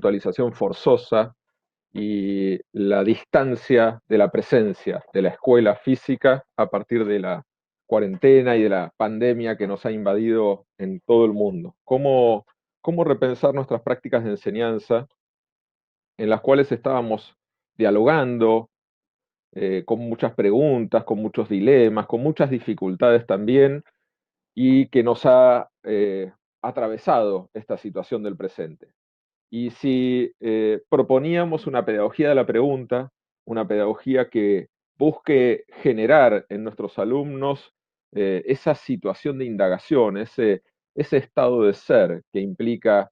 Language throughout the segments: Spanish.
virtualización forzosa y la distancia de la presencia de la escuela física a partir de la cuarentena y de la pandemia que nos ha invadido en todo el mundo. ¿Cómo repensar nuestras prácticas de enseñanza en las cuales estábamos dialogando, con muchas preguntas, con muchos dilemas, con muchas dificultades también, y que nos ha atravesado esta situación del presente? Y si proponíamos una pedagogía de la pregunta, una pedagogía que busque generar en nuestros alumnos esa situación de indagación, ese estado de ser que implica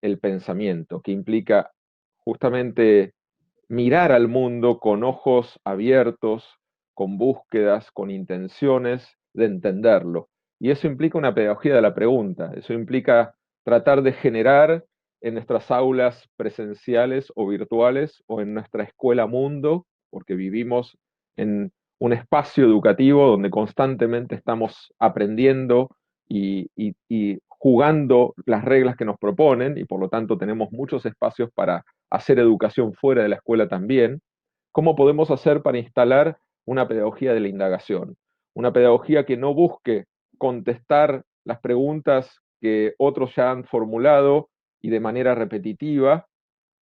el pensamiento, que implica justamente mirar al mundo con ojos abiertos, con búsquedas, con intenciones de entenderlo. Y eso implica una pedagogía de la pregunta, eso implica tratar de generar en nuestras aulas presenciales o virtuales o en nuestra escuela mundo, porque vivimos en un espacio educativo donde constantemente estamos aprendiendo y jugando las reglas que nos proponen, y por lo tanto tenemos muchos espacios para hacer educación fuera de la escuela también. ¿Cómo podemos hacer para instalar una pedagogía de la indagación? Una pedagogía que no busque contestar las preguntas que otros ya han formulado y de manera repetitiva,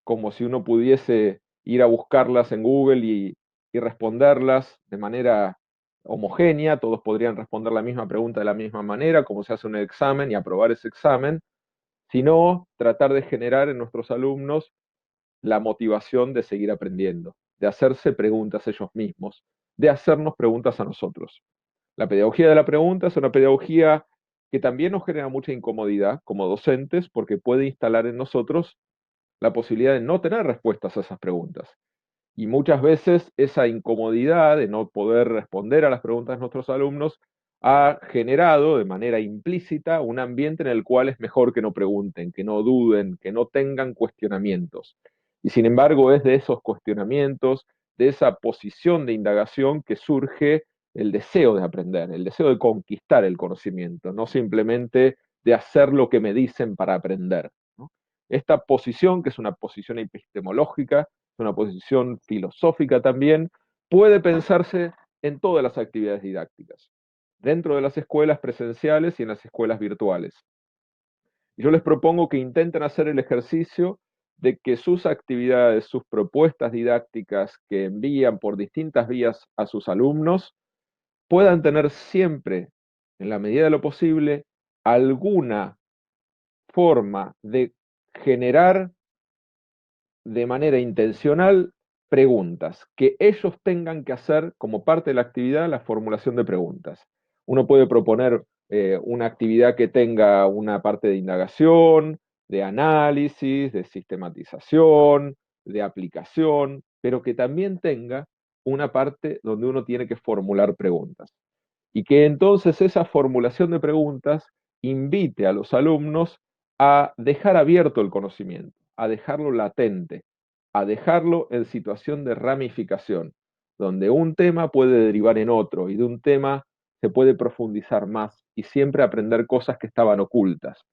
como si uno pudiese ir a buscarlas en Google y responderlas de manera homogénea, todos podrían responder la misma pregunta de la misma manera, como se hace un examen y aprobar ese examen, sino tratar de generar en nuestros alumnos la motivación de seguir aprendiendo, de hacerse preguntas ellos mismos, de hacernos preguntas a nosotros. La pedagogía de la pregunta es una pedagogía que también nos genera mucha incomodidad como docentes porque puede instalar en nosotros la posibilidad de no tener respuestas a esas preguntas. Y muchas veces esa incomodidad de no poder responder a las preguntas de nuestros alumnos ha generado de manera implícita un ambiente en el cual es mejor que no pregunten, que no duden, que no tengan cuestionamientos. Y sin embargo es de esos cuestionamientos, de esa posición de indagación que surge el deseo de aprender, el deseo de conquistar el conocimiento, no simplemente de hacer lo que me dicen para aprender, ¿no? Esta posición, que es una posición epistemológica, es una posición filosófica también, puede pensarse en todas las actividades didácticas, dentro de las escuelas presenciales y en las escuelas virtuales. Y yo les propongo que intenten hacer el ejercicio de que sus actividades, sus propuestas didácticas que envían por distintas vías a sus alumnos, puedan tener siempre, en la medida de lo posible, alguna forma de generar de manera intencional preguntas, que ellos tengan que hacer como parte de la actividad la formulación de preguntas. Uno puede proponer una actividad que tenga una parte de indagación, de análisis, de sistematización, de aplicación, pero que también tenga una parte donde uno tiene que formular preguntas. Y que entonces esa formulación de preguntas invite a los alumnos a dejar abierto el conocimiento, a dejarlo latente, a dejarlo en situación de ramificación, donde un tema puede derivar en otro y de un tema se puede profundizar más y siempre aprender cosas que estaban ocultas.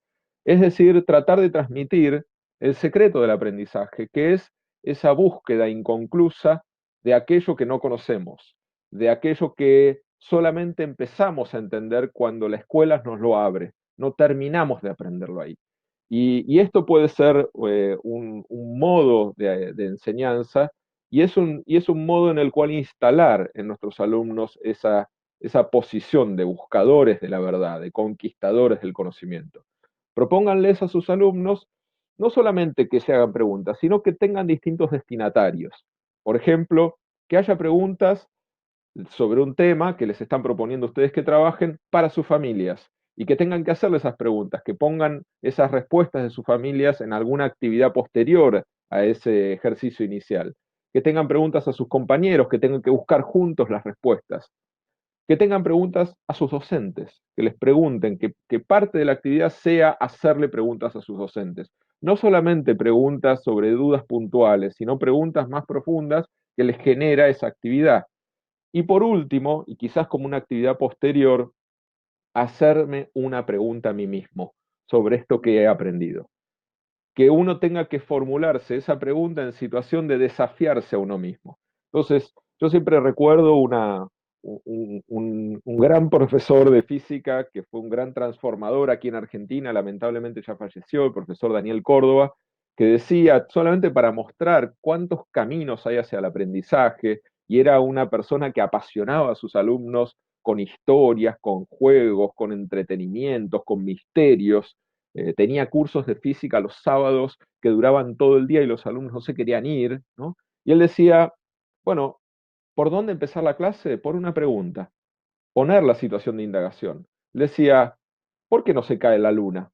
Es decir, tratar de transmitir el secreto del aprendizaje, que es esa búsqueda inconclusa de aquello que no conocemos, de aquello que solamente empezamos a entender cuando la escuela nos lo abre, no terminamos de aprenderlo ahí. Y esto puede ser un modo de enseñanza y es un modo en el cual instalar en nuestros alumnos esa posición de buscadores de la verdad, de conquistadores del conocimiento. Propónganles a sus alumnos no solamente que se hagan preguntas, sino que tengan distintos destinatarios. Por ejemplo, que haya preguntas sobre un tema que les están proponiendo ustedes que trabajen para sus familias y que tengan que hacerle esas preguntas, que pongan esas respuestas de sus familias en alguna actividad posterior a ese ejercicio inicial, que tengan preguntas a sus compañeros, que tengan que buscar juntos las respuestas, que tengan preguntas a sus docentes, que les pregunten, que parte de la actividad sea hacerle preguntas a sus docentes. No solamente preguntas sobre dudas puntuales, sino preguntas más profundas que les genera esa actividad. Y por último, y quizás como una actividad posterior, hacerme una pregunta a mí mismo sobre esto que he aprendido. que uno tenga que formularse esa pregunta en situación de desafiarse a uno mismo. Entonces, yo siempre recuerdo un gran profesor de física que fue un gran transformador aquí en Argentina, lamentablemente ya falleció, el profesor Daniel Córdoba, que decía, solamente para mostrar cuántos caminos hay hacia el aprendizaje, y era una persona que apasionaba a sus alumnos con historias, con juegos, con entretenimientos, con misterios. Tenía cursos de física los sábados que duraban todo el día y los alumnos no se querían ir, ¿no? Y él decía, bueno, ¿por dónde empezar la clase? Por una pregunta, poner la situación de indagación. Le decía, ¿por qué no se cae la luna?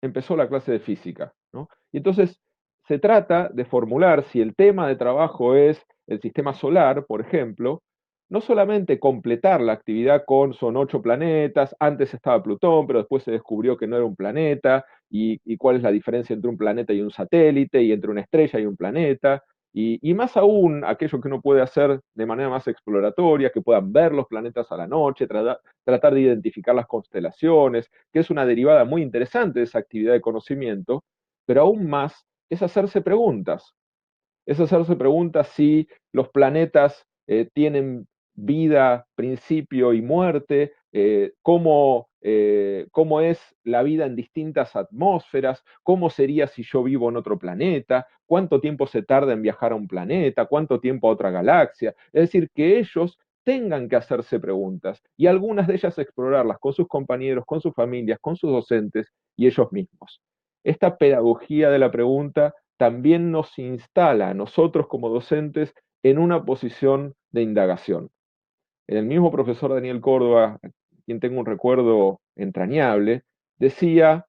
Empezó la clase de física, ¿no? Y entonces se trata de formular, si el tema de trabajo es el sistema solar, por ejemplo, no solamente completar la actividad con son 8 planetas, antes estaba Plutón, pero después se descubrió que no era un planeta, y cuál es la diferencia entre un planeta y un satélite, y entre una estrella y un planeta, y más aún aquello que uno puede hacer de manera más exploratoria, que puedan ver los planetas a la noche, tratar de identificar las constelaciones, que es una derivada muy interesante de esa actividad de conocimiento, pero aún más es hacerse preguntas si los planetas tienen vida, principio y muerte, cómo es la vida en distintas atmósferas, cómo sería si yo vivo en otro planeta, cuánto tiempo se tarda en viajar a un planeta, cuánto tiempo a otra galaxia. Es decir, que ellos tengan que hacerse preguntas y algunas de ellas explorarlas con sus compañeros, con sus familias, con sus docentes y ellos mismos. Esta pedagogía de la pregunta también nos instala a nosotros como docentes en una posición de indagación. El mismo profesor Daniel Córdoba, a quien tengo un recuerdo entrañable, decía,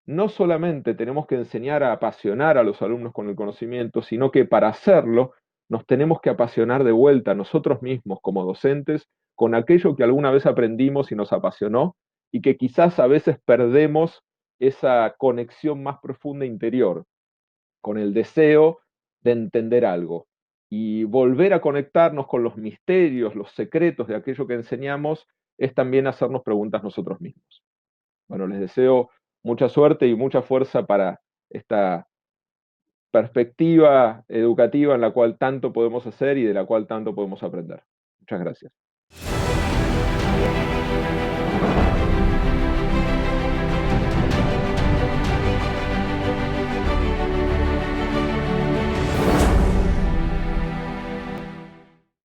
no solamente tenemos que enseñar a apasionar a los alumnos con el conocimiento, sino que para hacerlo nos tenemos que apasionar de vuelta nosotros mismos como docentes con aquello que alguna vez aprendimos y nos apasionó y que quizás a veces perdemos esa conexión más profunda interior con el deseo de entender algo. Y volver a conectarnos con los misterios, los secretos de aquello que enseñamos, es también hacernos preguntas nosotros mismos. Bueno, les deseo mucha suerte y mucha fuerza para esta perspectiva educativa en la cual tanto podemos hacer y de la cual tanto podemos aprender. Muchas gracias.